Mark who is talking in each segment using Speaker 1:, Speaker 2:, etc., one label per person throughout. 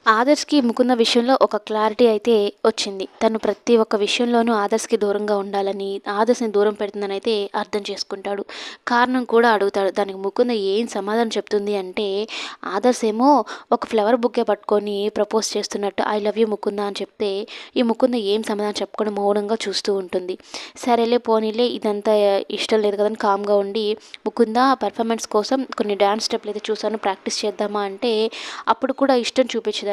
Speaker 1: ఆదర్శ్‌కి ముకుంద విషయంలో ఒక క్లారిటీ అయితే వచ్చింది. తను ప్రతి ఒక్క విషయంలోనూ ఆదర్శ్‌కి దూరంగా ఉండాలని, ఆదర్శ్‌ని దూరం పెడుతుందనైతే అర్థం చేసుకుంటాడు. కారణం కూడా అడుగుతాడు. దానికి ముకుంద ఏం సమాధానం చెప్తుంది అంటే, ఆదర్శ్ ఏమో ఒక ఫ్లవర్ బొకే పట్టుకొని ప్రపోజ్ చేస్తున్నట్టు ఐ లవ్ యూ ముకుంద అని చెప్తే, ఈ ముకుంద ఏం సమాధానం చెప్పకుండా మౌనంగా చూస్తూ ఉంటుంది. సరేలే పోనీలే ఇదంతా ఇష్టం లేదు కదా అని కామ్‌గా ఉండి, ముకుంద పెర్ఫార్మెన్స్ కోసం కొన్ని డాన్స్ స్టెప్పులయితే చూసాను ప్రాక్టీస్ చేద్దామా అంటే, అప్పుడు కూడా ఇష్టం చూపించదనమాట.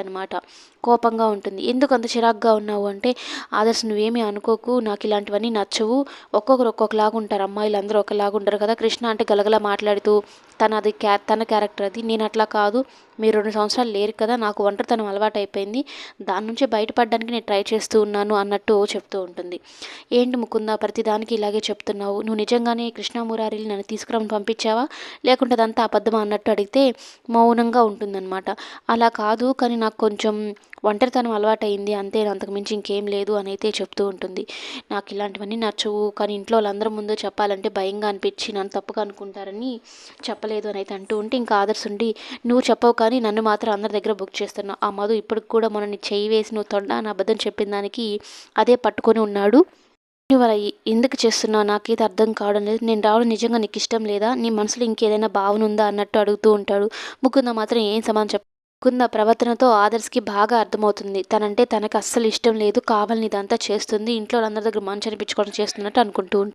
Speaker 1: కోపంగా ఉంటుంది. ఎందుకు అంత చిరాకుగా ఉన్నావు అంటే, ఆదర్శ్ నువ్వేమీ అనుకోకు, నాకు ఇలాంటివన్నీ నచ్చవు. ఒక్కొక్కరు ఒక్కొక్కలాగా ఉంటారు. అమ్మాయిలందరూ ఒకలాగా ఉండరు కదా! కృష్ణ అంటే గలగలా మాట్లాడుతూ తన క్యారెక్టర్ అది. నేను అట్లా కాదు. మీరు 2 సంవత్సరాలు లేరు కదా! నాకు ఒంటరితనం అలవాటైపోయింది. దాని నుంచి బయటపడడానికి నేను ట్రై చేస్తూ ఉన్నాను అన్నట్టు చెప్తూ ఉంటుంది. ఏంటి ముకుంద ప్రతిదానికి ఇలాగే చెప్తున్నావు? నువ్వు నిజంగానే కృష్ణ మురారిని నన్ను తీసుకురమ్మని పంపించావా? లేకుంటే అదంతా అబద్ధమా అన్నట్టు అడిగితే మౌనంగా ఉంటుందన్నమాట. అలా కాదు కానీ నాకు కొంచెం ఒంటరితనం అలవాటయింది అంతే, అంతకు మించి ఇంకేం లేదు అని అయితే చెప్తూ ఉంటుంది. నాకు ఇలాంటివన్నీ నచ్చవు కానీ ఇంట్లో వాళ్ళందరి ముందు చెప్పాలంటే భయంగా అనిపించి నన్ను తప్పుగా అనుకుంటారని చెప్పలేదు అని అయితే అంటూ ఉంటే, ఇంకా ఆదర్శ్ ఉండి నువ్వు చెప్పవు కానీ నన్ను మాత్రం అందరి దగ్గర బుక్ చేస్తున్నావు. ఆ మధు ఇప్పటికి కూడా మొన్న నీ చెయ్యి వేసి నువ్వు తొండా అని అబద్ధం చెప్పిన దానికి అదే పట్టుకొని ఉన్నాడు. నువ్వు అలా ఎందుకు చేస్తున్నావు నాకైతే అర్థం కావడం లేదు. నేను రావడం నిజంగా నీకు ఇష్టం లేదా? నీ మనసులో ఇంకేదైనా భావన ఉందా అన్నట్టు అడుగుతూ ఉంటాడు. ముకుంద మాత్రం ఏం సమాధానం ముకుంద ప్రవర్తనతో ఆదర్శ్‌కి బాగా అర్థమవుతుంది. తనంటే తనకు అస్సలు ఇష్టం లేదు. కావాలని ఇదంతా చేస్తుంది. ఇంట్లో వాళ్ళందరి దగ్గర మంచి అనిపించుకోవడం చేస్తున్నట్టు అనుకుంటూ